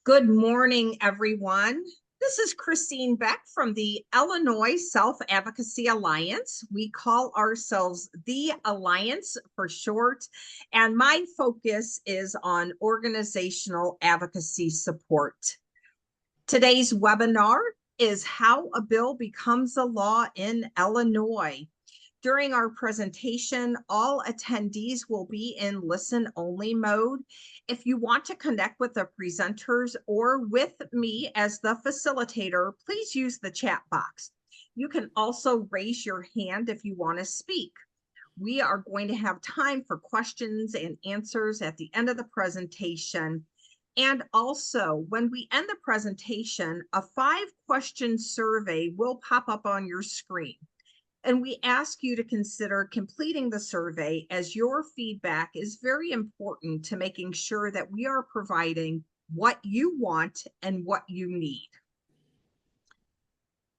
Good morning, everyone. This is Christine Beck from the Illinois Self-Advocacy Alliance. We call ourselves the Alliance for short, and my focus is on organizational advocacy support. Today's webinar is How a Bill Becomes a Law in Illinois. During our presentation, all attendees will be in listen-only mode. If you want to connect with the presenters or with me as the facilitator, please use the chat box. You can also raise your hand if you want to speak. We are going to have time for questions and answers at the end of the presentation. And also, when we end the presentation, a 5-question survey will pop up on your screen. And we ask you to consider completing the survey, as your feedback is very important to making sure that we are providing what you want and what you need.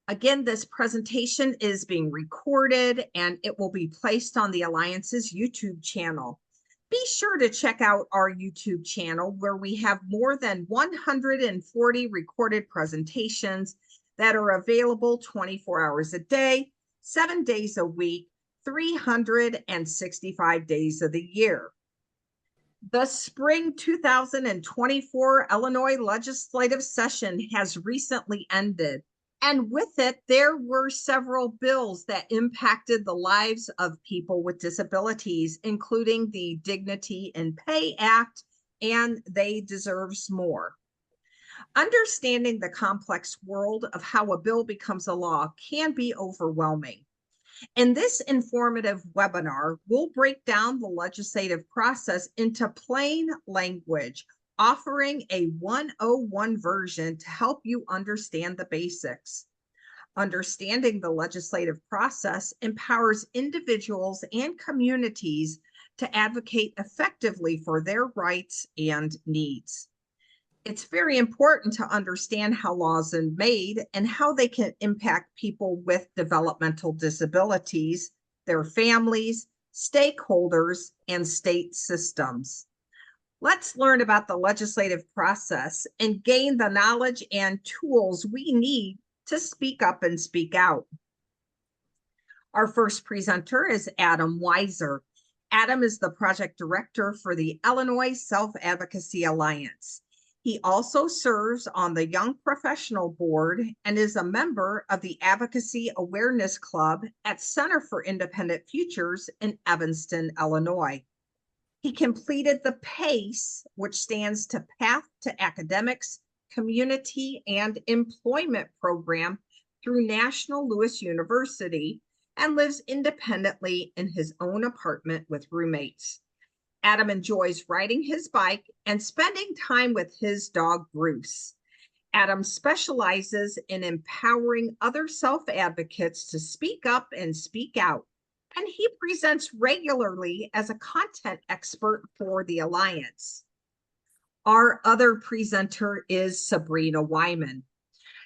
Again, this presentation is being recorded and it will be placed on the Alliance's YouTube channel. Be sure to check out our YouTube channel, where we have more than 140 recorded presentations that are available 24 hours a day, 7 days a week, 365 days of the year. The spring 2024 Illinois legislative session has recently ended, and with it, there were several bills that impacted the lives of people with disabilities, including the Dignity in Pay Act and They Deserves More. Understanding the complex world of how a bill becomes a law can be overwhelming. In this informative webinar, we'll break down the legislative process into plain language, offering a 101 version to help you understand the basics. Understanding the legislative process empowers individuals and communities to advocate effectively for their rights and needs. It's very important to understand how laws are made and how they can impact people with developmental disabilities, their families, stakeholders, and state systems. Let's learn about the legislative process and gain the knowledge and tools we need to speak up and speak out. Our first presenter is Adam Weiser. Adam is the project director for the Illinois Self-Advocacy Alliance. He also serves on the Young Professional Board and is a member of the Advocacy Awareness Club at Center for Independent Futures in Evanston, Illinois. He completed the PACE, which stands to Path to Academics, Community, and Employment program through National Louis University, and lives independently in his own apartment with roommates. Adam enjoys riding his bike and spending time with his dog, Bruce. Adam specializes in empowering other self-advocates to speak up and speak out, and he presents regularly as a content expert for the Alliance. Our other presenter is Sabrina Wyman.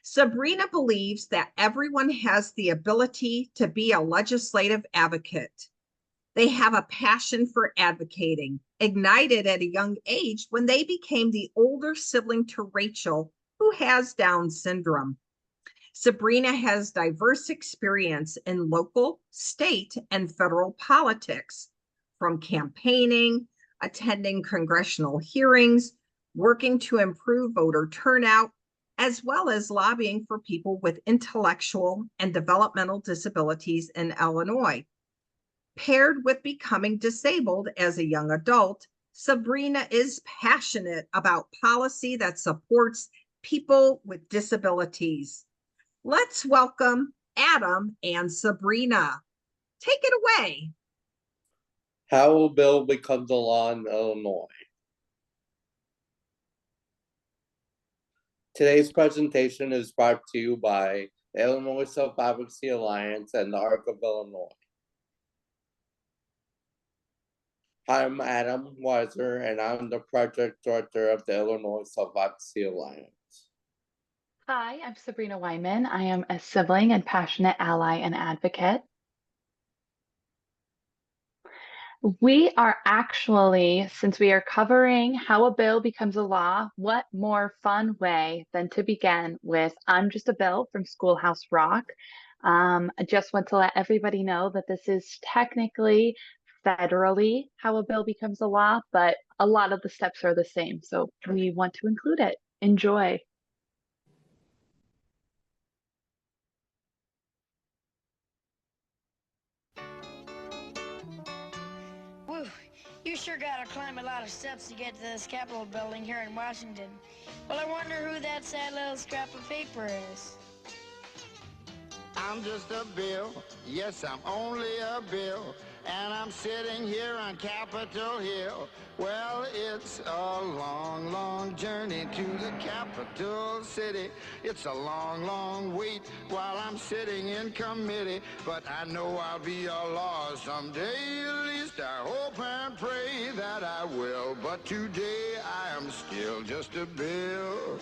Sabrina believes that everyone has the ability to be a legislative advocate. They have a passion for advocating, ignited at a young age when they became the older sibling to Rachel, who has Down syndrome. Sabrina has diverse experience in local, state, and federal politics, from campaigning, attending congressional hearings, working to improve voter turnout, as well as lobbying for people with intellectual and developmental disabilities in Illinois. Paired with becoming disabled as a young adult, Sabrina is passionate about policy that supports people with disabilities. Let's welcome Adam and Sabrina. Take it away. How a bill becomes a law in Illinois. Today's presentation is brought to you by the Illinois Self-Advocacy Alliance and the ARC of Illinois. Hi, I'm Adam Weiser, and I'm the project director of the Illinois Self-Advocacy Alliance. Hi, I'm Sabrina Wyman. I am a sibling and passionate ally and advocate. We are actually, since we are covering how a bill becomes a law, what more fun way than to begin with I'm Just a Bill from Schoolhouse Rock. I just want to let everybody know that this is technically federally how a bill becomes a law, but a lot of the steps are the same. So we want to include it. Enjoy. Whew, you sure gotta climb a lot of steps to get to this Capitol building here in Washington. Well, I wonder who that sad little scrap of paper is. I'm just a bill, yes, I'm only a bill, and I'm sitting here on Capitol Hill. Well, it's a long, long journey to the capital city. It's a long, long wait while I'm sitting in committee, but I know I'll be a law someday. At least I hope and pray that I will, but today I am still just a bill.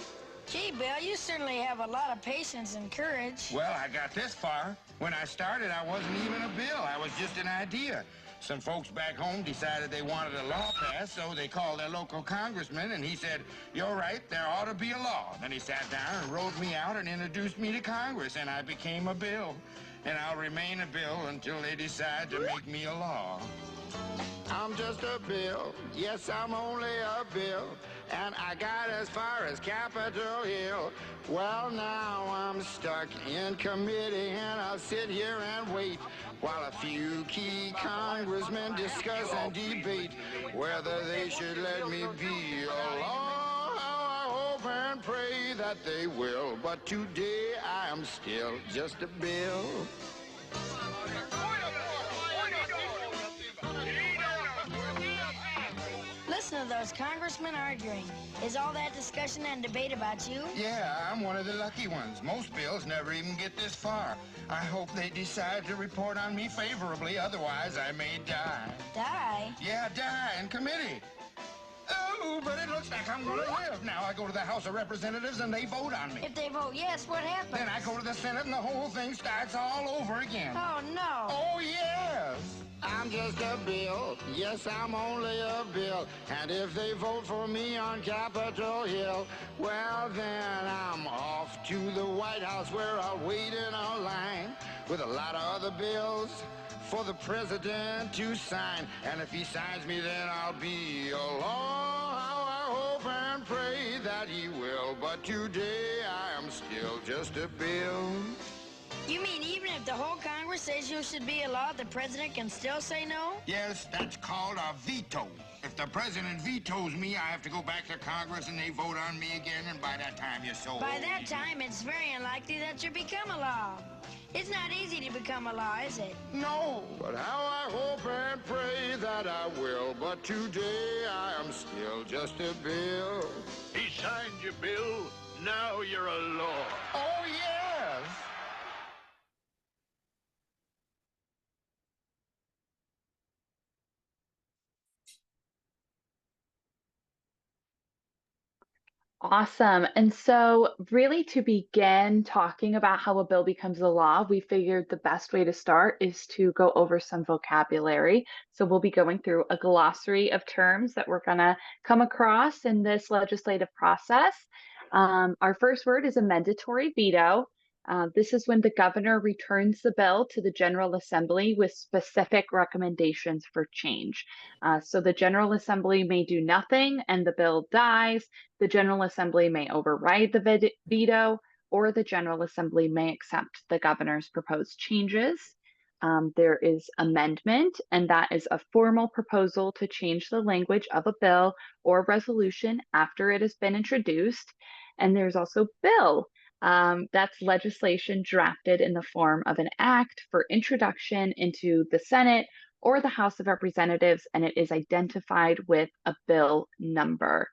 Gee, Bill, you certainly have a lot of patience and courage. Well, I got this far. When I started, I wasn't even a bill. I was just an idea. Some folks back home decided they wanted a law passed, so they called their local congressman, and he said, "You're right, there ought to be a law." Then he sat down and wrote me out and introduced me to Congress, and I became a bill. And I'll remain a bill until they decide to make me a law. I'm just a bill, yes, I'm only a bill, and I got as far as Capitol Hill. Well, now I'm stuck in committee, and I'll sit here and wait while a few key congressmen discuss and debate whether they should let me be a law. I hope and pray that they will, but today I am still just a bill. Listen to those congressmen arguing. Is all that discussion and debate about you? Yeah, I'm one of the lucky ones. Most bills never even get this far. I hope they decide to report on me favorably, otherwise I may die. Die? Yeah, die in committee. Oh, but it looks like I'm gonna live. Now I go to the House of Representatives and they vote on me. If they vote yes, what happens? Then I go to the Senate and the whole thing starts all over again. Oh, no. Oh, yes. I'm just a bill. Yes, I'm only a bill. And if they vote for me on Capitol Hill, well, then I'm off to the White House where I'll wait in a line with a lot of other bills for the president to sign. And if he signs me, then I'll be a law. How I hope and pray that he will. But today I am still just a bill. You mean even if the whole Congress says you should be a law, the president can still say no? Yes, that's called a veto. If the president vetoes me, I have to go back to Congress and they vote on me again, and by that time you're so By old. that time, it's very unlikely that you become a law. It's not easy to become a law, is it? No, but how I hope and pray that I will. But today I am still just a bill. He signed your bill. Now you're a law. Oh, yes. Awesome. And so, really, to begin talking about how a bill becomes a law, we figured the best way to start is to go over some vocabulary. So, we'll be going through a glossary of terms that we're going to come across in this legislative process. Our first word is a mandatory veto. This is when the governor returns the bill to the General Assembly with specific recommendations for change. So, the General Assembly may do nothing and the bill dies. The General Assembly may override the veto, or the General Assembly may accept the governor's proposed changes. There is amendment, and that is a formal proposal to change the language of a bill or resolution after it has been introduced. And there's also bill. That's legislation drafted in the form of an act for introduction into the Senate or the House of Representatives, and it is identified with a bill number.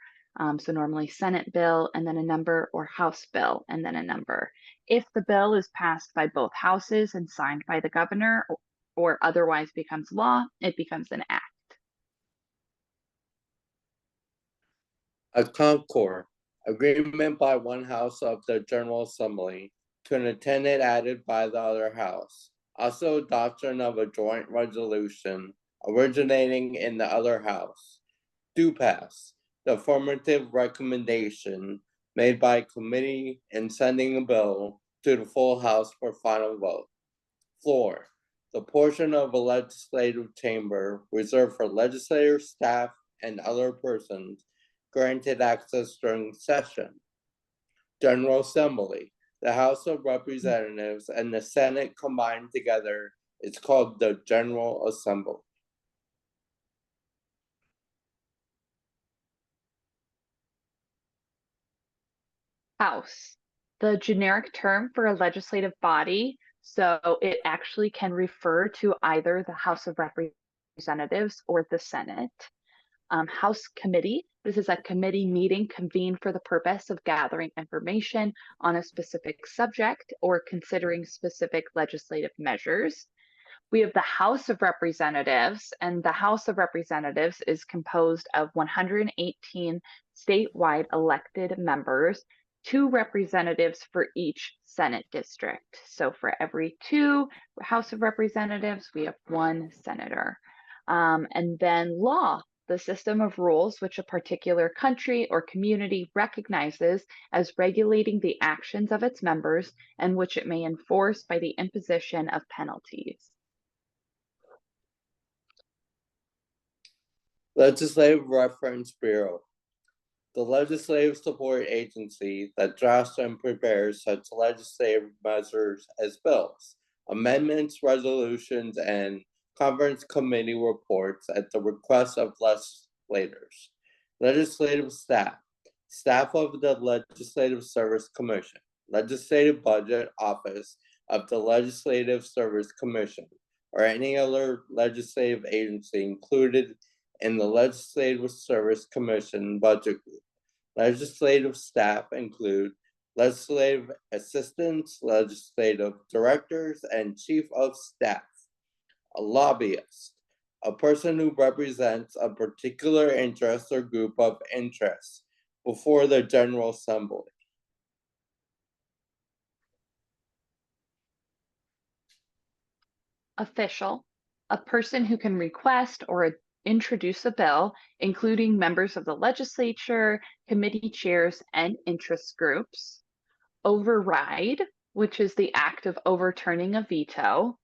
So normally Senate bill and then a number, or House bill and then a number. If the bill is passed by both houses and signed by the governor or otherwise becomes law, it becomes an act. A concord, agreement by one house of the General Assembly to an attendant added by the other house. Also adoption of a joint resolution originating in the other house, do pass. The affirmative recommendation made by committee in sending a bill to the full House for final vote. Floor. The portion of a legislative chamber reserved for legislators, staff, and other persons granted access during session. General Assembly. The House of Representatives and the Senate combined together is called the General Assembly. House, the generic term for a legislative body, so it actually can refer to either the House of Representatives or the Senate. House Committee, this is a committee meeting convened for the purpose of gathering information on a specific subject or considering specific legislative measures. We have the House of Representatives, and the House of Representatives is composed of 118 statewide elected members, 2 representatives for each Senate district. So for every 2 House of Representatives, we have 1 senator. And then law, the system of rules which a particular country or community recognizes as regulating the actions of its members and which it may enforce by the imposition of penalties. Legislative Reference Bureau. The legislative support agency that drafts and prepares such legislative measures as bills, amendments, resolutions, and conference committee reports at the request of legislators. Legislative staff. Staff of the Legislative Service Commission. Legislative Budget Office of the Legislative Service Commission, or any other legislative agency included in the Legislative Service Commission budget group. Legislative staff include legislative assistants, legislative directors, and chief of staff. A lobbyist, a person who represents a particular interest or group of interests before the General Assembly. Official, a person who can request or introduce a bill, including members of the legislature, committee chairs, and interest groups. Override, which is the act of overturning a veto.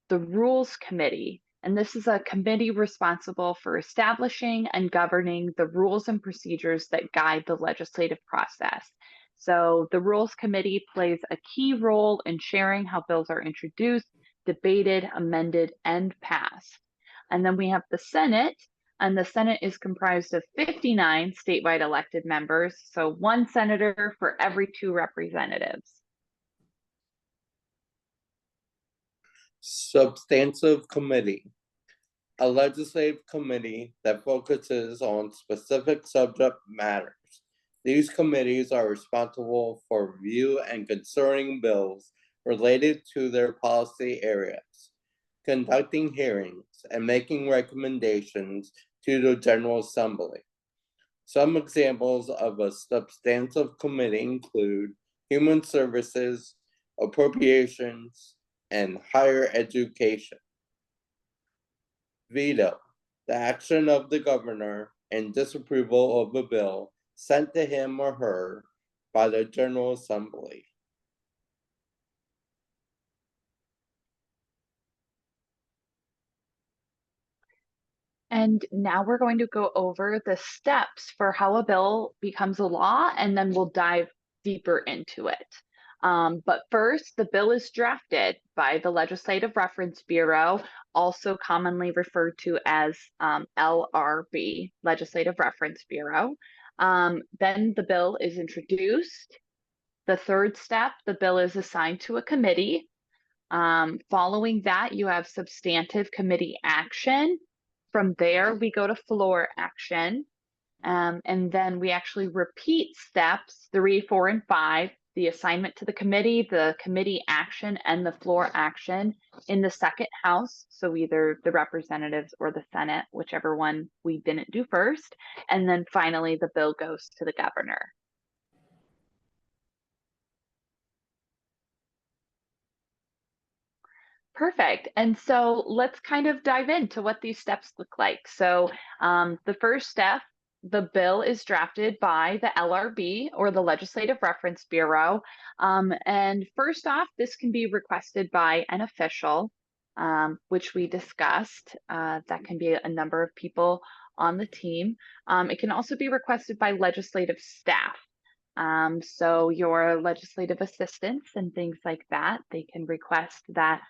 The Rules Committee, and this is a committee responsible for establishing and governing the rules and procedures that guide the legislative process. So the Rules Committee plays a key role in sharing how bills are introduced, debated, amended, and passed. And then we have the Senate, and the Senate is comprised of 59 statewide elected members, so 1 senator for every 2 representatives. Substantive Committee, a legislative committee that focuses on specific subject matters. These committees are responsible for review and concerning bills related to their policy areas, conducting hearings, and making recommendations to the General Assembly. Some examples of a substantive committee include Human Services, Appropriations, and Higher Education. Veto, the action of the governor in disapproval of a bill sent to him or her by the General Assembly. And now we're going to go over the steps for how a bill becomes a law, and then we'll dive deeper into it. But first, the bill is drafted by the Legislative Reference Bureau, also commonly referred to as LRB, Legislative Reference Bureau. Then the bill is introduced. The third step, the bill is assigned to a committee. Following that, you have substantive committee action. From there, we go to floor action, and then we actually repeat steps 3, 4, and 5, the assignment to the committee action, and the floor action in the second house, so either the representatives or the Senate, whichever one we didn't do first, and then finally the bill goes to the governor. Perfect. And so let's kind of dive into what these steps look like. So the first step, the bill is drafted by the LRB or the Legislative Reference Bureau. And first off, this can be requested by an official, which we discussed. That can be a number of people on the team. It can also be requested by legislative staff. So your legislative assistants and things like that, they can request that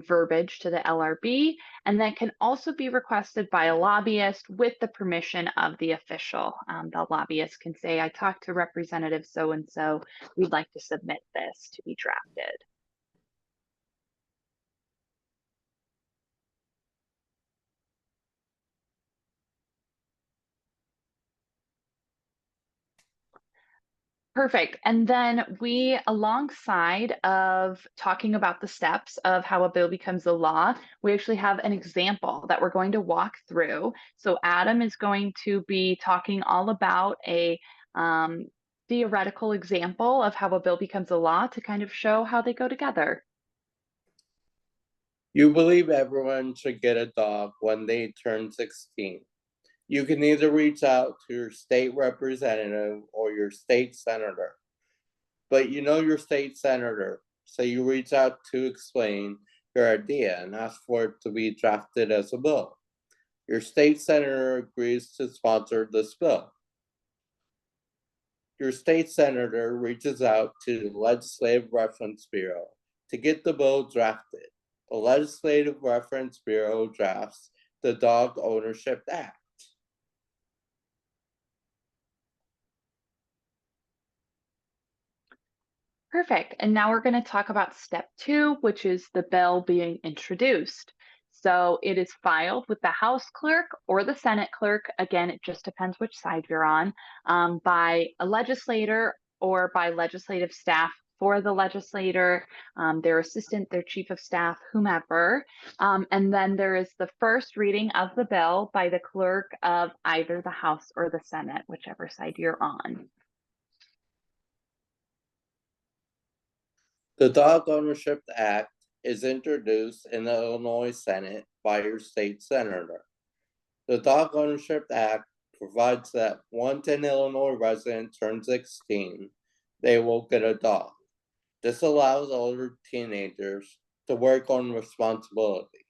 verbiage to the LRB, and that can also be requested by a lobbyist with the permission of the official. The lobbyist can say, I talked to Representative so-and-so, we'd like to submit this to be drafted. Perfect. And then we, alongside of talking about the steps of how a bill becomes a law, we actually have an example that we're going to walk through. So Adam is going to be talking all about a theoretical example of how a bill becomes a law to kind of show how they go together. You believe everyone should get a dog when they turn 16. You can either reach out to your state representative or your state senator. But you know your state senator, so you reach out to explain your idea and ask for it to be drafted as a bill. Your state senator agrees to sponsor this bill. Your state senator reaches out to the Legislative Reference Bureau to get the bill drafted. The Legislative Reference Bureau drafts the Dog Ownership Act. Perfect. And now we're going to talk about step 2, which is the bill being introduced. So it is filed with the House clerk or the Senate clerk. Again, it just depends which side you're on, by a legislator or by legislative staff for the legislator, their assistant, their chief of staff, whomever. And then there is the first reading of the bill by the clerk of either the House or the Senate, whichever side you're on. The Dog Ownership Act is introduced in the Illinois Senate by your state senator. The Dog Ownership Act provides that once an Illinois resident turns 16, they will get a dog. This allows older teenagers to work on responsibility.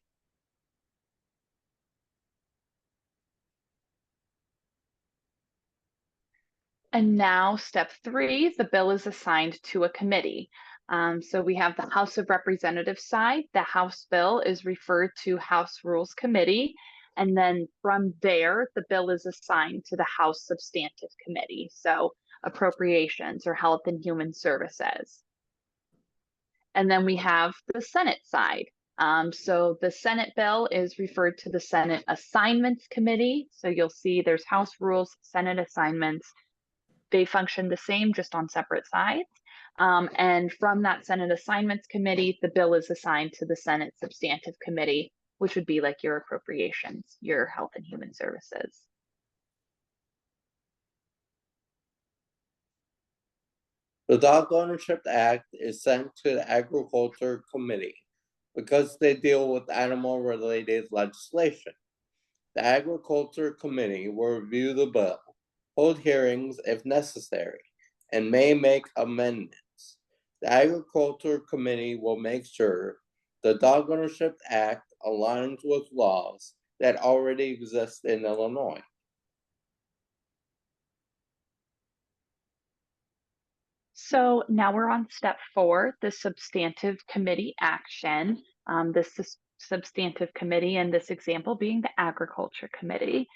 And now step 3, the bill is assigned to a committee. So we have the House of Representatives side. The House bill is referred to House Rules Committee. And then from there, the bill is assigned to the House Substantive Committee. So Appropriations or Health and Human Services. And then we have the Senate side. So the Senate bill is referred to the Senate Assignments Committee. So you'll see there's House Rules, Senate Assignments. They function the same, just on separate sides. And from that Senate Assignments Committee, the bill is assigned to the Senate Substantive Committee, which would be like your appropriations, your Health and Human Services. The Dog Ownership Act is sent to the Agriculture Committee because they deal with animal-related legislation. The Agriculture Committee will review the bill, hold hearings if necessary, and may make amendments. The Agriculture Committee will make sure the Dog Ownership Act aligns with laws that already exist in Illinois. So now we're on step 4, the substantive committee action. This substantive committee in this example being the Agriculture Committee.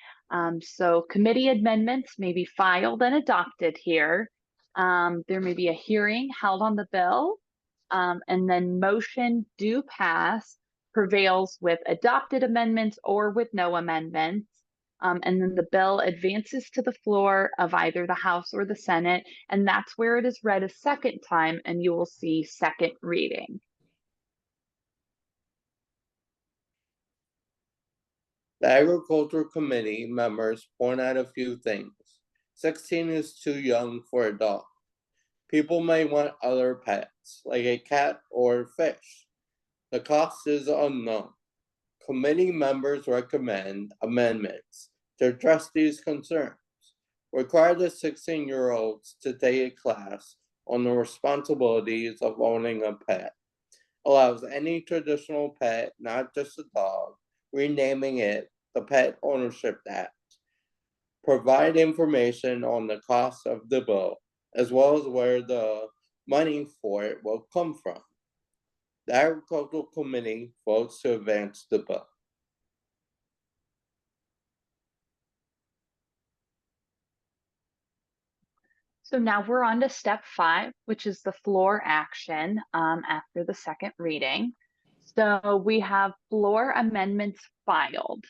So committee amendments may be filed and adopted here. There may be a hearing held on the bill, and then motion do pass prevails with adopted amendments or with no amendments. And then the bill advances to the floor of either the House or the Senate, and that's where it is read a second time, and you will see second reading. The Agriculture Committee members point out a few things. 16 is too young for a dog. People may want other pets, like a cat or fish. The cost is unknown. Committee members recommend amendments to address these concerns. Require the 16-year-olds to take a class on the responsibilities of owning a pet. Allows any traditional pet, not just a dog, renaming it the Pet Ownership Act. Provide information on the cost of the bill, as well as where the money for it will come from. The Agricultural Committee votes to advance the bill. So now we're on to step 5, which is the floor action after the second reading. So we have floor amendments filed.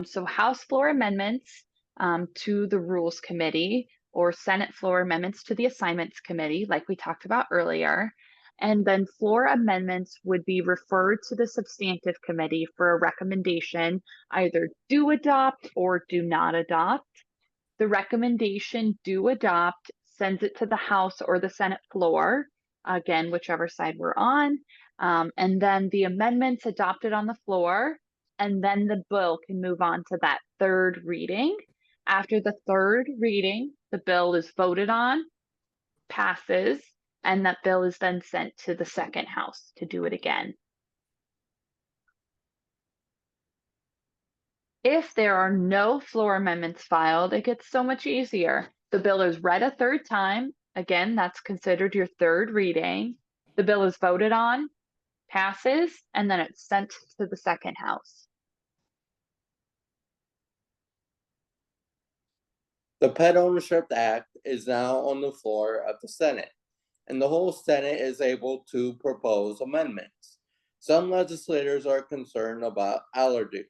So House floor amendments to the Rules Committee, or Senate floor amendments to the Assignments Committee, like we talked about earlier. And then floor amendments would be referred to the Substantive Committee for a recommendation, either do adopt or do not adopt. The recommendation do adopt sends it to the House or the Senate floor, again, whichever side we're on. And then the amendments adopted on the floor, and then the bill can move on to that third reading. After the third reading, the bill is voted on, passes, and that bill is then sent to the second House to do it again. If there are no floor amendments filed, it gets so much easier. The bill is read a third time. Again, that's considered your third reading. The bill is voted on, passes, and then it's sent to the second House. The Pet Ownership Act is now on the floor of the Senate, and the whole Senate is able to propose amendments. Some legislators are concerned about allergies.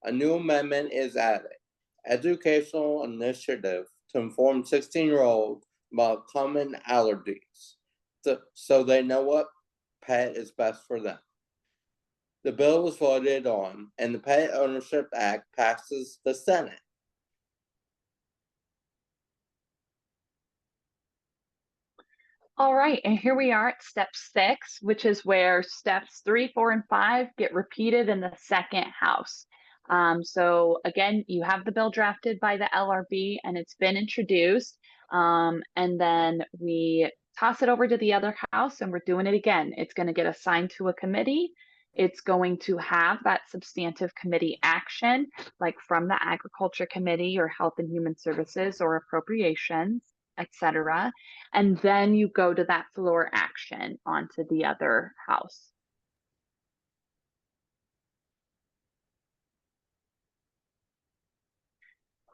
A new amendment is added, educational initiative to inform 16-year-olds about common allergies, so they know what pet is best for them. The bill was voted on, and the Pet Ownership Act passes the Senate. All right, and here we are at step 6, which is where steps 3, 4, and 5 get repeated in the second House. So again, you have the bill drafted by the LRB and it's been introduced. And then we toss it over to the other House and we're doing it again. It's going to get assigned to a committee. It's going to have that substantive committee action, like from the Agriculture Committee or Health and Human Services or Appropriations, etc. And then you go to that floor action onto the other House.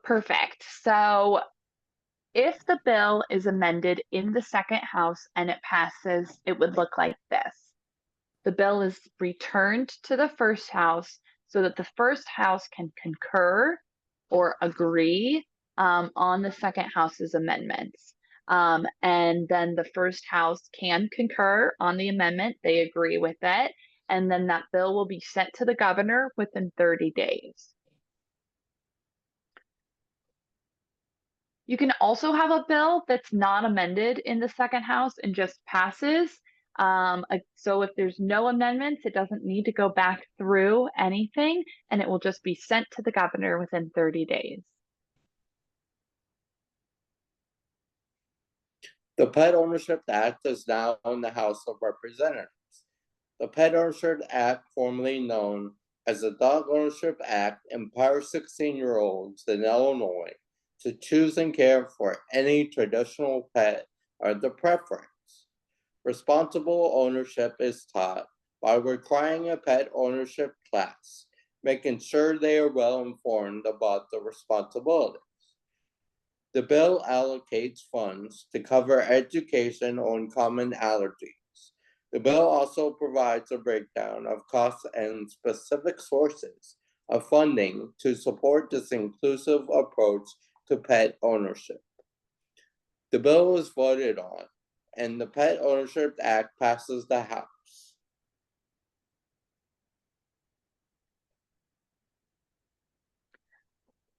Perfect. So if the bill is amended in the second House and it passes, it would look like this. The bill is returned to the first House so that the first House can concur or agree on the second House's amendments. And then the first House can concur on the amendment, they agree with it, and then that bill will be sent to the governor within 30 days. You can also have a bill that's not amended in the second House and just passes. So if there's no amendments, it doesn't need to go back through anything, and it will just be sent to the governor within 30 days. The Pet Ownership Act is now in the House of Representatives. The Pet Ownership Act, formerly known as the Dog Ownership Act, empowers 16-year-olds in Illinois to choose and care for any traditional pet of their preference. Responsible ownership is taught by requiring a pet ownership class, making sure they are well informed about the responsibilities. The bill allocates funds to cover education on common allergies. The bill also provides a breakdown of costs and specific sources of funding to support this inclusive approach to pet ownership. The bill was voted on, and the Pet Ownership Act passes the House.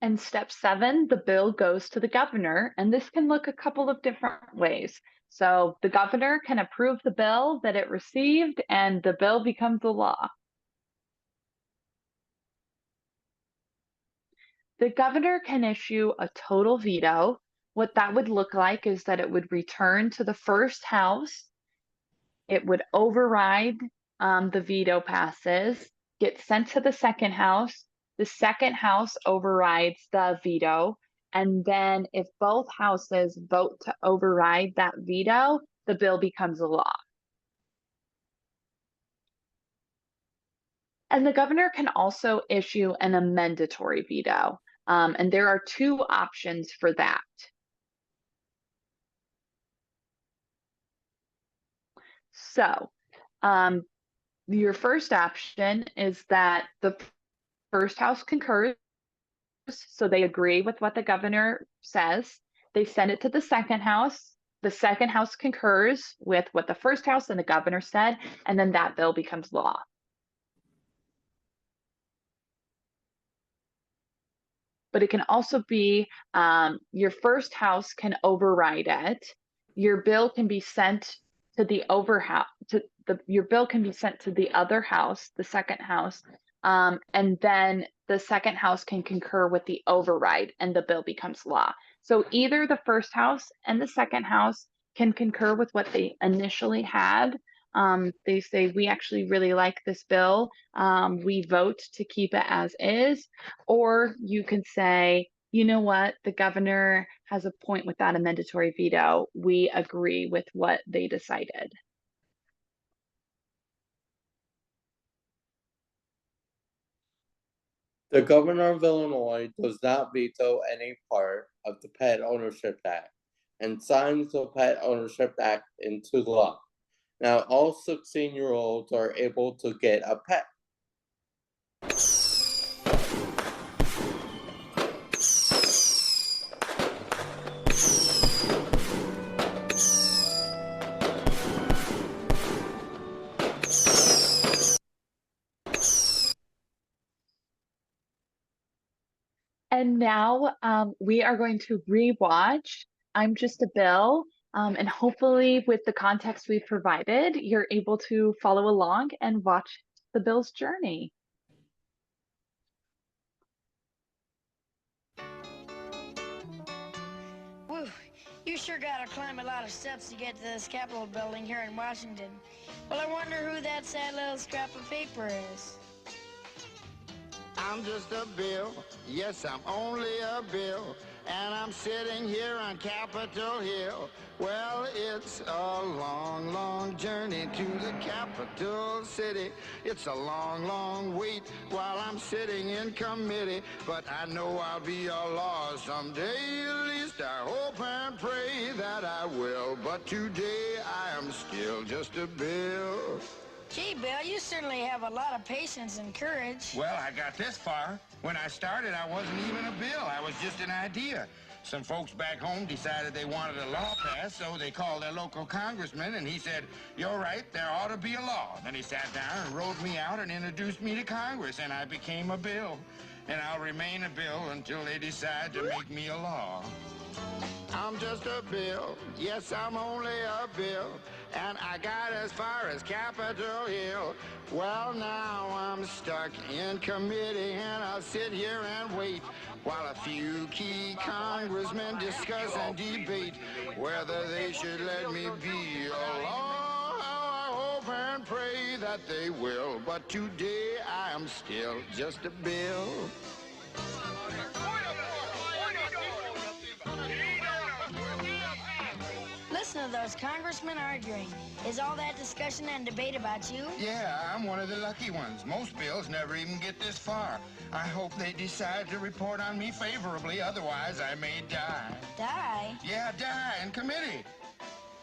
And step 7, the bill goes to the governor, and this can look a couple of different ways. So the governor can approve the bill that it received, and the bill becomes the law. The governor can issue a total veto. What that would look like is that it would return to the first house. It would override the veto passes, get sent to the second house. The second house overrides the veto. And then if both houses vote to override that veto, the bill becomes a law. And the governor can also issue an amendatory veto. And there are two options for that. So your first option is that the first house concurs, so they agree with what the governor says. They send it to the second house. The second house concurs with what the first house and the governor said, and then that bill becomes law. But it can also be your first house can override it. Your bill can be sent to the your bill can be sent to the other house, the second house, and then the second house can concur with the override, and the bill becomes law. So either the first house and the second house can concur with what they initially had. They say, we actually really like this bill. We vote to keep it as is. Or you can say, you know what, the governor has a point with that amendatory veto. We agree with what they decided. The governor of Illinois does not veto any part of the Pet Ownership Act and signs the Pet Ownership Act into law. Now, all 16-year-olds are able to get a pet. And now we are going to rewatch I'm Just a Bill. And hopefully with the context we've provided, you're able to follow along and watch the bill's journey. Whew, you sure gotta climb a lot of steps to get to this Capitol building here in Washington. Well, I wonder who that sad little scrap of paper is. I'm just a bill, yes, I'm only a bill, and I'm sitting here on Capitol Hill. Well, it's a long, long journey to the capital city. It's a long, long wait while I'm sitting in committee, but I know I'll be a law someday. At least I hope and pray that I will, but today I am still just a bill. Gee, Bill, you certainly have a lot of patience and courage. Well, I got this far. When I started, I wasn't even a bill. I was just an idea. Some folks back home decided they wanted a law passed, so they called their local congressman, and he said, "You're right, there ought to be a law." Then he sat down and wrote me out and introduced me to Congress, and I became a bill. And I'll remain a bill until they decide to make me a law. I'm just a bill, yes, I'm only a bill, and I got as far as Capitol Hill. Well, now I'm stuck in committee, and I'll sit here and wait while a few key congressmen discuss and debate whether they should let me be a law. I hope and pray that they will, but today I am still just a bill. Listen to those congressmen arguing. Is all that discussion and debate about you? Yeah, I'm one of the lucky ones. Most bills never even get this far. I hope they decide to report on me favorably, otherwise I may die. Die? Yeah, die in committee.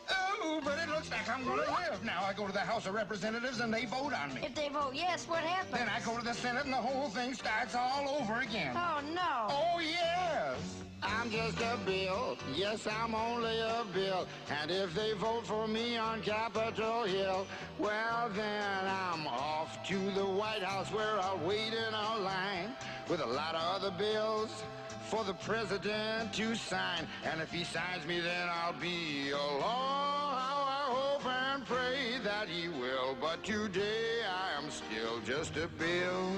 Oh, but it looks like I'm gonna live. Now I go to the House of Representatives and they vote on me. If they vote yes, what happens? Then I go to the Senate and the whole thing starts all over again. Oh, no. Oh, yes. I'm just a bill. Yes, I'm only a bill. And if they vote for me on Capitol Hill, well, then I'm off to the White House where I'll wait in a line with a lot of other bills for the president to sign. And if he signs me, then I'll be a law. How I hope and pray that he will. But today I am still just a bill.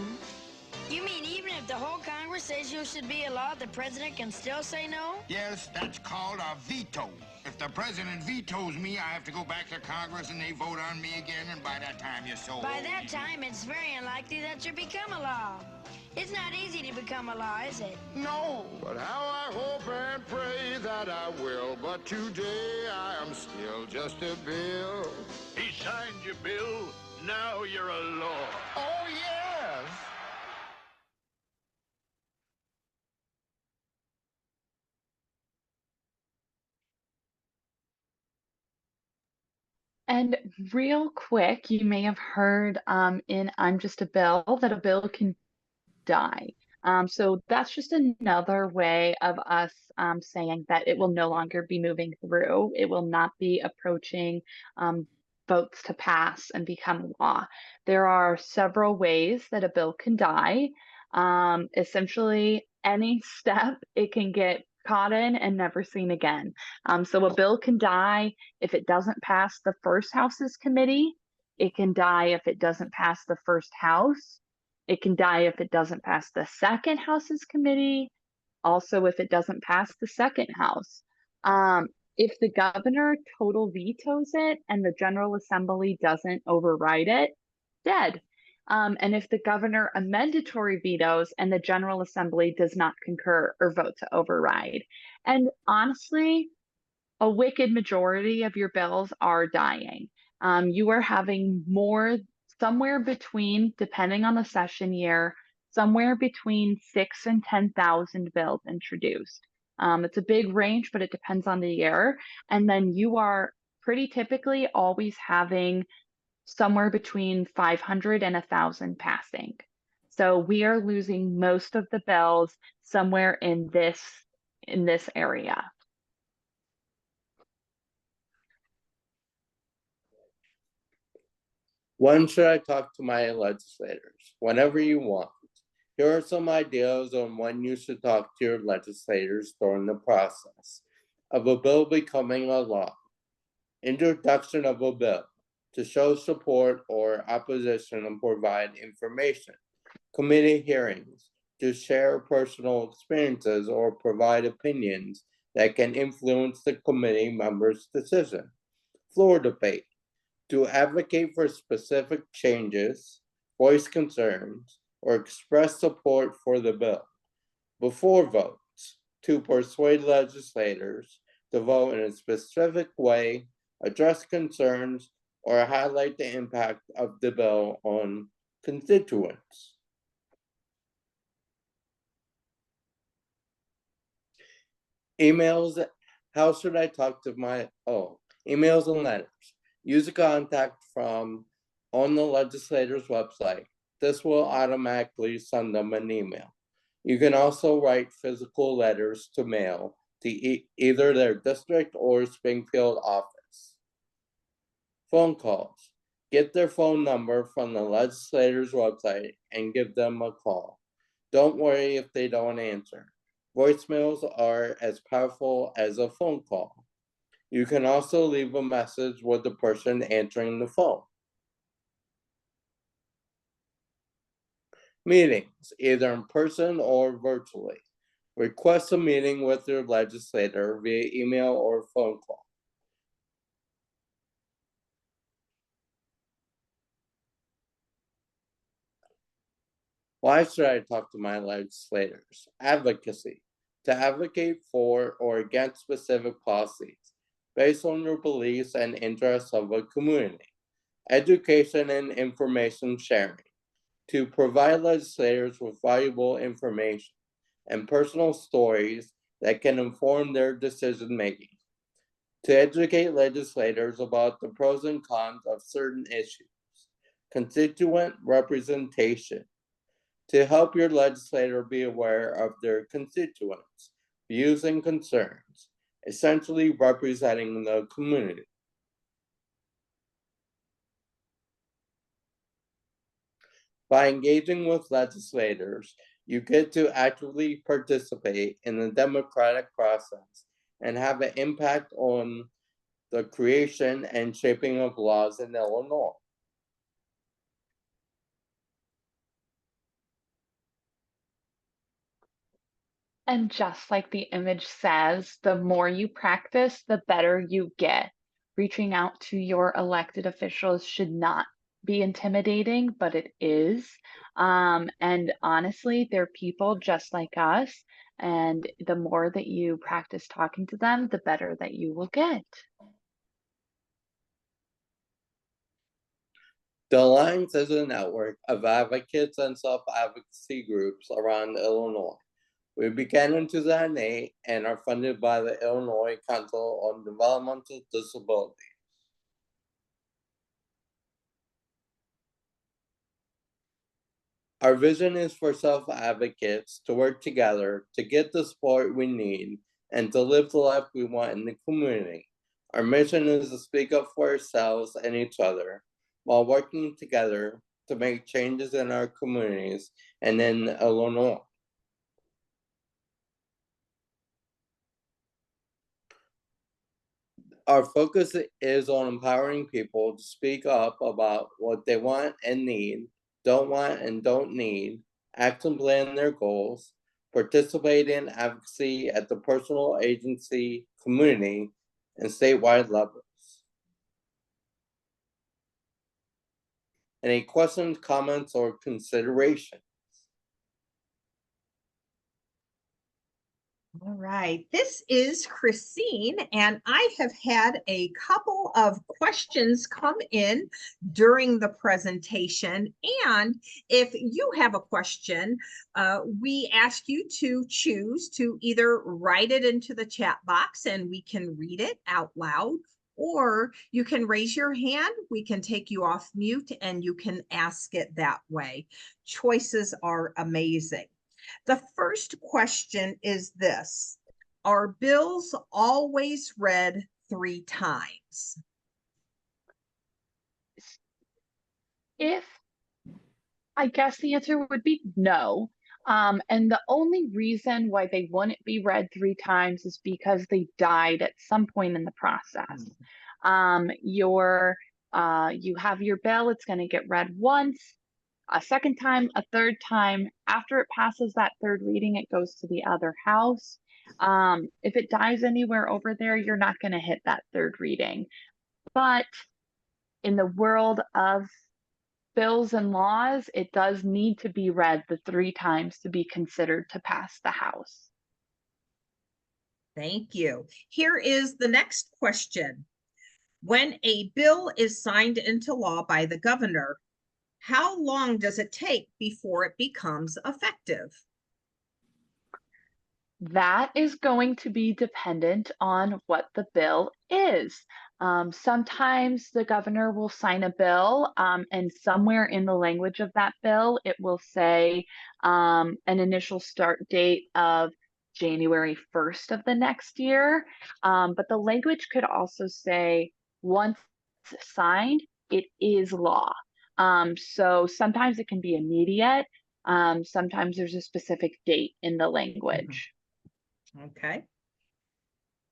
You mean even if the whole Congress says you should be a law, the president can still say no? Yes, that's called a veto. If the president vetoes me, I have to go back to Congress and they vote on me again, and by that time you're so By old. that time, it's very unlikely that you become a law. It's not easy to become a law, is it? No, but how I hope and pray that I will. But today I am still just a bill. He signed your bill. Now you're a law. Oh, yes. And real quick, you may have heard in I'm Just a Bill that a bill can die. So that's just another way of us saying that it will no longer be moving through. It will not be approaching votes to pass and become law. There are several ways that a bill can die. Essentially, any step it can get caught in and never seen again. So a bill can die if it doesn't pass the first House's committee. It can die if it doesn't pass the first House. It can die if it doesn't pass the second House's committee, also if it doesn't pass the second House. If the governor total vetoes it and the General Assembly doesn't override it, dead. And if the governor amendatory vetoes and the General Assembly does not concur or vote to override. And honestly, a wicked majority of your bills are dying. You are having more, somewhere between, depending on the session year, somewhere between 6 and 10,000 bills introduced. It's a big range, but it depends on the year. And then you are pretty typically always having somewhere between 500 and 1,000 passing. So we are losing most of the bills somewhere in this area. When should I talk to my legislators? Whenever you want. Here are some ideas on when you should talk to your legislators during the process of a bill becoming a law. Introduction of a bill to show support or opposition and provide information. Committee hearings to share personal experiences or provide opinions that can influence the committee members' decision. Floor debate to advocate for specific changes, voice concerns, or express support for the bill. Before votes, to persuade legislators to vote in a specific way, address concerns, or highlight the impact of the bill on constituents. Emails, how should I talk to my, emails and letters. Use a contact from on the legislator's website. This will automatically send them an email. You can also write physical letters to mail to either their district or Springfield office. Phone calls. Get their phone number from the legislator's website and give them a call. Don't worry if they don't answer. Voicemails are as powerful as a phone call. You can also leave a message with the person answering the phone. Meetings, either in person or virtually. Request a meeting with your legislator via email or phone call. Why should I talk to my legislators? Advocacy. To advocate for or against specific policies based on your beliefs and interests of a community. Education and information sharing. To provide legislators with valuable information and personal stories that can inform their decision making. To educate legislators about the pros and cons of certain issues. Constituent representation. To help your legislator be aware of their constituents' views and concerns, essentially representing the community. By engaging with legislators, You get to actively participate in the democratic process and have an impact on the creation and shaping of laws in Illinois. And just like the image says, the more you practice, the better you get. Reaching out to your elected officials should not be intimidating, but it is. And honestly, they're people just like us. And the more that you practice talking to them, the better that you will get. The Alliance is a network of advocates and self-advocacy groups around Illinois. We began in 2008 and are funded by the Illinois Council on Developmental Disabilities. Our vision is for self-advocates to work together to get the support we need and to live the life we want in the community. Our mission is to speak up for ourselves and each other while working together to make changes in our communities and in Illinois. Our focus is on empowering people to speak up about what they want and need, don't want and don't need, act and plan their goals, participate in advocacy at the personal, agency, community, and statewide levels. Any questions, comments, or considerations? All right, this is Christine, and I have had a couple of questions come in during the presentation. And if you have a question, we ask you to choose to either write it into the chat box and we can read it out loud, or you can raise your hand, we can take you off mute, and you can ask it that way. Choices are amazing. The first question is this: are bills always read 3 times? I guess the answer would be no. And the only reason why they wouldn't be read 3 times is because they died at some point in the process. You have your bill, it's going to get read once, a second time, a third time. After it passes that third reading, it goes to the other house. If it dies anywhere over there, you're not going to hit that third reading. But in the world of bills and laws, it does need to be read the 3 times to be considered to pass the House. Thank you. Here is the next question. When a bill is signed into law by the governor, how long does it take before it becomes effective? That is going to be dependent on what the bill is. Sometimes the governor will sign a bill, and somewhere in the language of that bill, it will say an initial start date of January 1st of the next year. But the language could also say once signed, it is law. So sometimes it can be immediate. Sometimes there's a specific date in the language. Okay.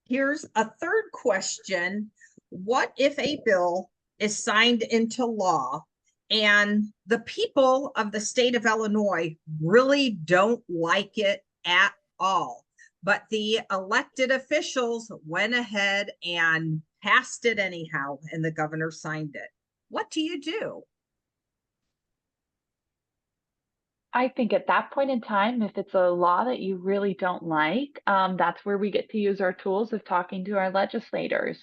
Here's a third question. What if a bill is signed into law and the people of the state of Illinois really don't like it at all, but the elected officials went ahead and passed it anyhow and the governor signed it? What do you do? I think at that point in time, if it's a law that you really don't like, that's where we get to use our tools of talking to our legislators.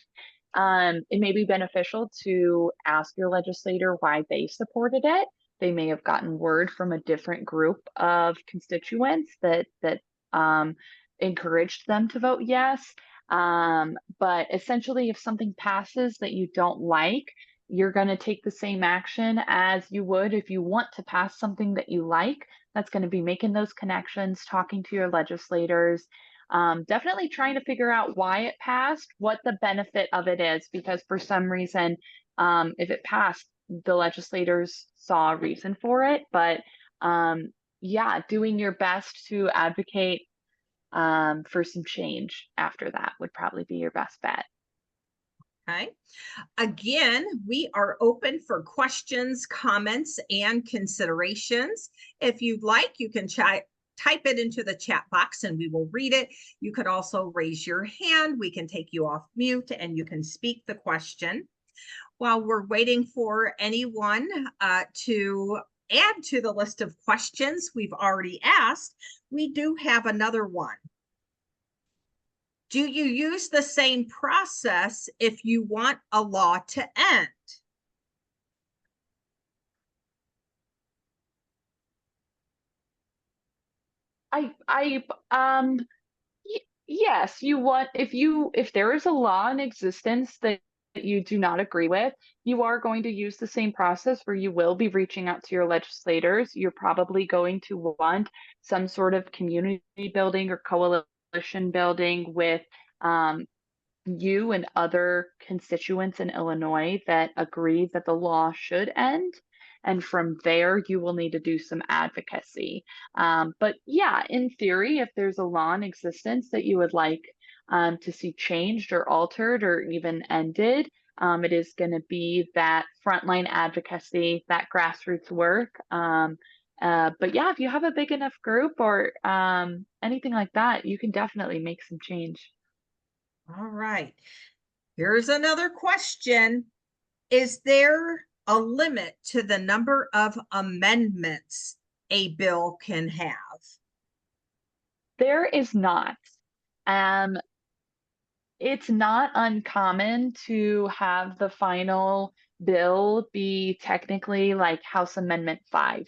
It may be beneficial to ask your legislator why they supported it. They may have gotten word from a different group of constituents that encouraged them to vote yes. But essentially, if something passes that you don't like, you're going to take the same action as you would if you want to pass something that you like. That's going to be making those connections, talking to your legislators, definitely trying to figure out why it passed, what the benefit of it is, because for some reason, if it passed, the legislators saw a reason for it. But yeah, doing your best to advocate for some change after that would probably be your best bet. Okay. Again, we are open for questions, comments, and considerations. If you'd like, you can type it into the chat box and we will read it. You could also raise your hand. We can take you off mute and you can speak the question. While we're waiting for anyone to add to the list of questions we've already asked, we do have another one. Do you use the same process if you want a law to end? I yes, you want if there is a law in existence that you do not agree with, you are going to use the same process where you will be reaching out to your legislators. You're probably going to want some sort of community building or coalition building with um, you and other constituents in Illinois that agree that the law should end. And from there, you will need to do some advocacy. But yeah, in theory, if there's a law in existence that you would like to see changed or altered or even ended, it is going to be that frontline advocacy, that grassroots work. But yeah, if you have a big enough group or anything like that, you can definitely make some change. All right. Here's another question. Is there a limit to the number of amendments a bill can have? There is not. Um, it's not uncommon to have the final bill be technically like House Amendment 5.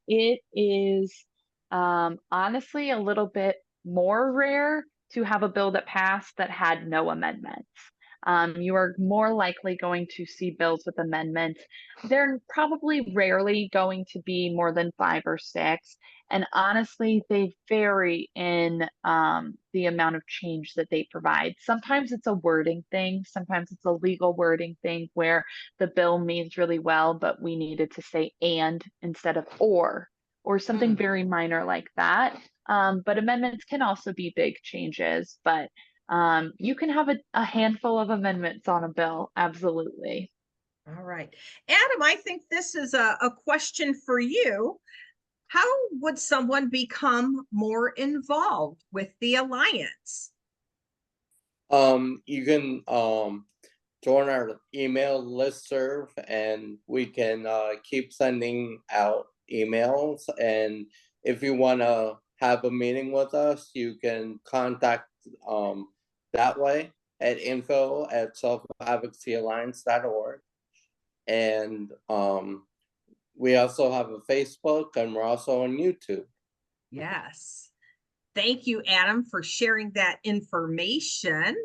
It is honestly a little bit more rare to have a bill that passed that had no amendments. You are more likely going to see bills with amendments. They're probably rarely going to be more than 5 or 6. And honestly, they vary in the amount of change that they provide. Sometimes it's a wording thing, sometimes it's a legal wording thing where the bill means really well, but we needed to say and instead of or something very minor like that. But amendments can also be big changes, but you can have a handful of amendments on a bill, absolutely. All right. Adam, I think this is a question for you. How would someone become more involved with the Alliance? You can join our email listserv, and we can keep sending out emails. And if you want to have a meeting with us, you can contact that way at info@selfadvocacyalliance.org. And we also have a Facebook, and we're also on YouTube. Yes. Thank you, Adam, for sharing that information.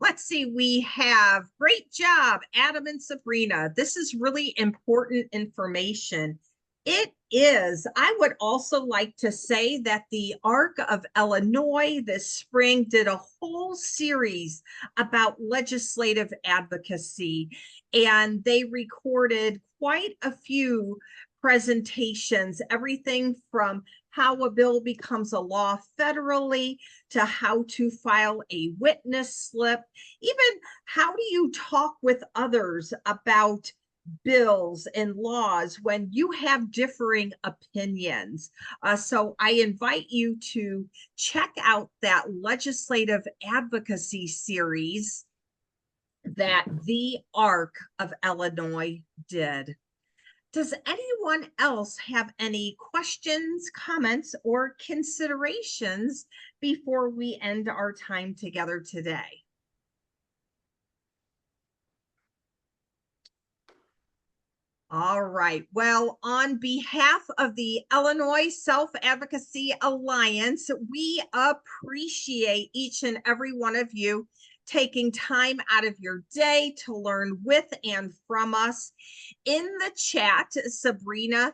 Let's see, we have great job, Adam and Sabrina. This is really important information. It is. I would also like to say that the ARC of Illinois this spring did a whole series about legislative advocacy, and they recorded quite a few presentations, everything from how a bill becomes a law federally to how to file a witness slip, even how do you talk with others about bills and laws when you have differing opinions. So I invite you to check out that legislative advocacy series that the ARC of Illinois did. Does anyone else have any questions, comments, or considerations before we end our time together today? All right. Well, on behalf of the Illinois Self-Advocacy Alliance, we appreciate each and every one of you taking time out of your day to learn with and from us. In the chat, Sabrina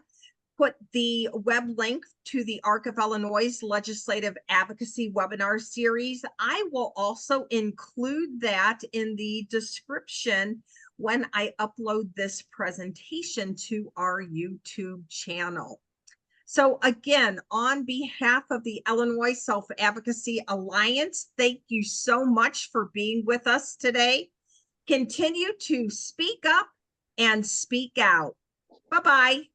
put the web link to the ARC of Illinois Legislative Advocacy webinar series. I will also include that in the description when I upload this presentation to our YouTube channel. So again, on behalf of the Illinois Self-Advocacy Alliance, thank you so much for being with us today. Continue to speak up and speak out. Bye-bye.